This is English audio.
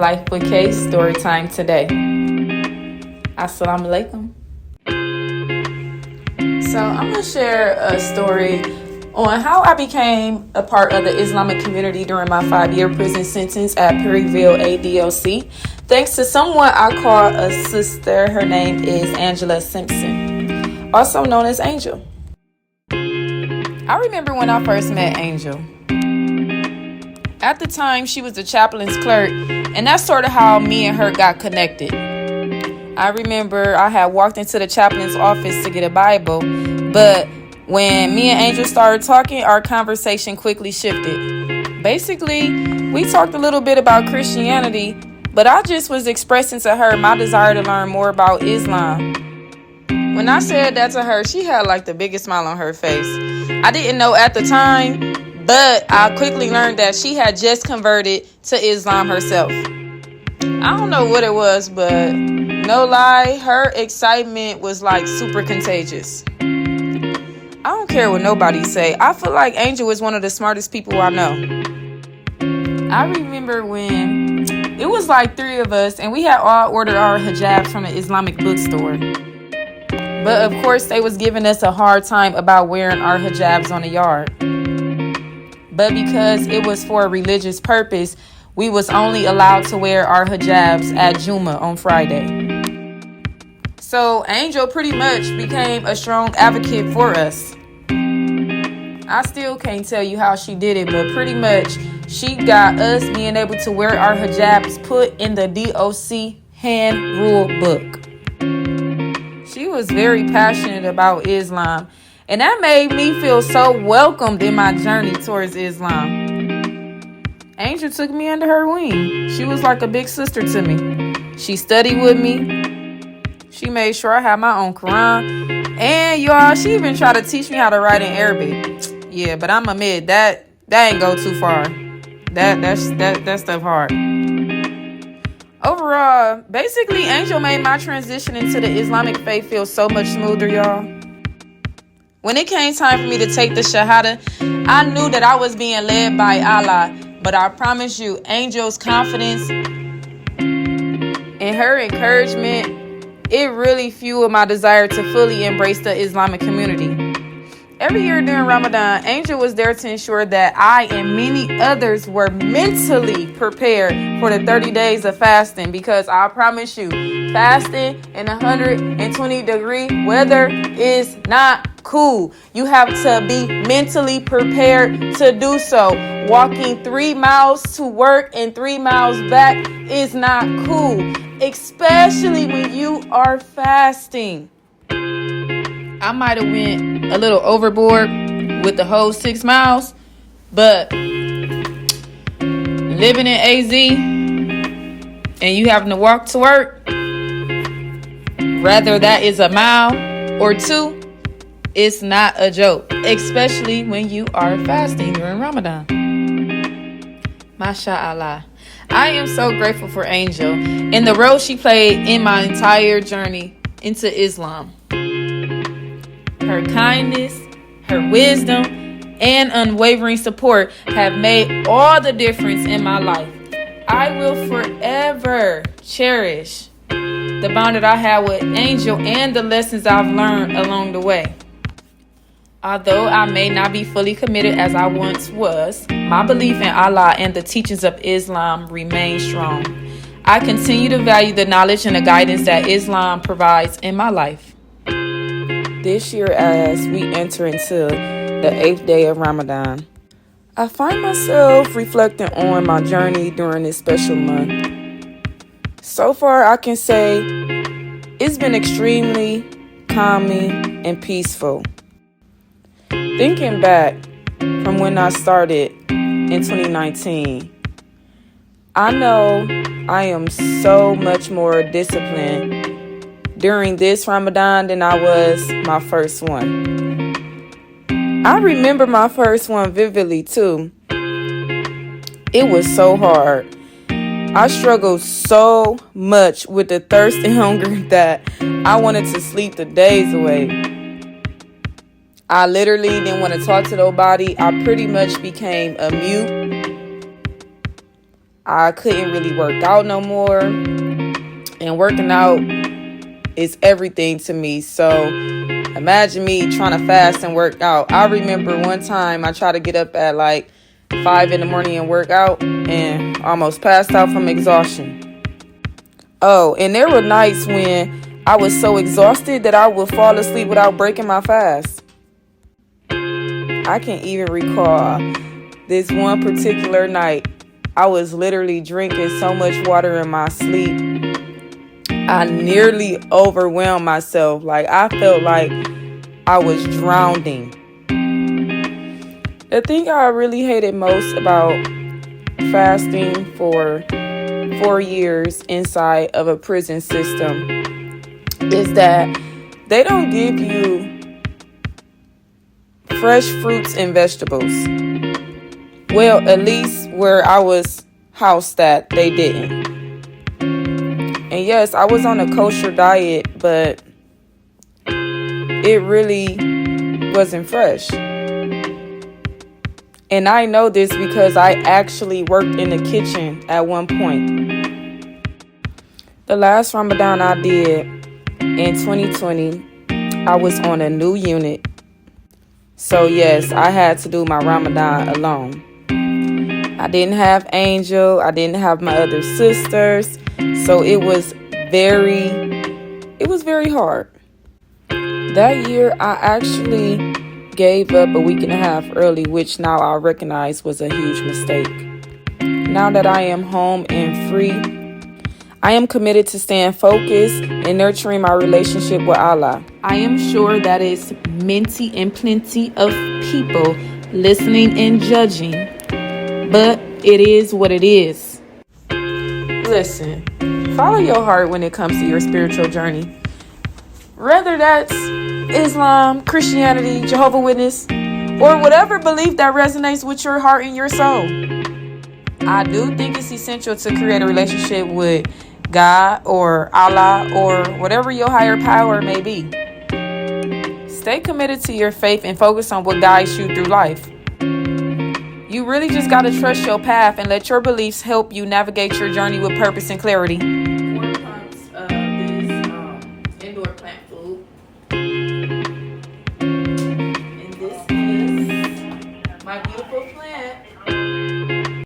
Life with K story time today. Assalamu alaikum. So I'm going to share a story on how I became a part of the Islamic community during my 5-year prison sentence at Perryville ADOC. Thanks to someone I call a sister. Her name is Angela Simpson, also known as Angel. I remember when I first met Angel. At the time, she was the chaplain's clerk, and that's sort of how me and her got connected. I remember I had walked into the chaplain's office to get a Bible, but when me and Angel started talking, our conversation quickly shifted. Basically, we talked a little bit about Christianity, but I just was expressing to her my desire to learn more about Islam. When I said that to her, she had like the biggest smile on her face. I didn't know at the time, but I quickly learned that she had just converted to Islam herself. I don't know what it was, but no lie, her excitement was like super contagious. I don't care what nobody say. I feel like Angel is one of the smartest people I know. I remember when it was like 3 of us and we had all ordered our hijabs from the Islamic bookstore. But of course, they was giving us a hard time about wearing our hijabs on the yard. But because it was for a religious purpose, we was only allowed to wear our hijabs at Juma on Friday. So Angel pretty much became a strong advocate for us. I still can't tell you how she did it, but pretty much she got us being able to wear our hijabs put in the DOC hand rule book. She was very passionate about Islam, and that made me feel so welcomed in my journey towards Islam. Angel took me under her wing. She was like a big sister to me. She studied with me. She made sure I had my own Quran. And y'all, she even tried to teach me how to write in Arabic. Yeah, but I'm admit that ain't go too far. That stuff hard. Overall, basically, Angel made my transition into the Islamic faith feel so much smoother, y'all. When it came time for me to take the Shahada, I knew that I was being led by Allah. But I promise you, Angel's confidence and her encouragement, it really fueled my desire to fully embrace the Islamic community. Every year during Ramadan, Angel was there to ensure that I and many others were mentally prepared for the 30 days of fasting, because I promise you, fasting in 120-degree weather is not cool. You have to be mentally prepared to do so. Walking 3 miles to work and 3 miles back is not cool, especially when you are fasting. I might have went a little overboard with the whole 6 miles, but living in AZ and you having to walk to work, whether that is a mile or 2, it's not a joke, especially when you are fasting during Ramadan. MashaAllah. I am so grateful for Angel and the role she played in my entire journey into Islam. Her kindness, her wisdom, and unwavering support have made all the difference in my life. I will forever cherish the bond that I had with Angel and the lessons I've learned along the way. Although I may not be fully committed as I once was, my belief in Allah and the teachings of Islam remain strong. I continue to value the knowledge and the guidance that Islam provides in my life. This year, as we enter into the 8th day of Ramadan, I find myself reflecting on my journey during this special month. So far, I can say it's been extremely calming and peaceful. Thinking back from when I started in 2019, I know I am so much more disciplined during this Ramadan than I was my first one. I remember my first one vividly too. It was so hard. I struggled so much with the thirst and hunger that I wanted to sleep the days away. I literally didn't want to talk to nobody. I pretty much became a mute. I couldn't really work out no more. And working out is everything to me. So imagine me trying to fast and work out. I remember one time I tried to get up at like 5 in the morning and work out and almost passed out from exhaustion. Oh, and there were nights when I was so exhausted that I would fall asleep without breaking my fast. I can even recall this one particular night. I was literally drinking so much water in my sleep. I nearly overwhelmed myself. Like, I felt like I was drowning. The thing I really hated most about fasting for 4 years inside of a prison system is that they don't give you fresh fruits and vegetables. Well, at least where I was housed at, they didn't. And yes, I was on a kosher diet, but it really wasn't fresh. And I know this because I actually worked in the kitchen at one point. The last Ramadan I did in 2020, I was on a new unit. So yes, I had to do my Ramadan alone. I didn't have Angel. I didn't have my other sisters. So it was very hard. That year, I actually gave up a week and a half early, which now I recognize was a huge mistake. Now that I am home and free, I am committed to staying focused and nurturing my relationship with Allah. I am sure that it's minty and plenty of people listening and judging, but it is what it is. Listen, follow your heart when it comes to your spiritual journey. Whether that's Islam, Christianity, Jehovah's Witness, or whatever belief that resonates with your heart and your soul. I do think it's essential to create a relationship with God or Allah or whatever your higher power may be. Stay committed to your faith and focus on what guides you through life. You really just got to trust your path and let your beliefs help you navigate your journey with purpose and clarity.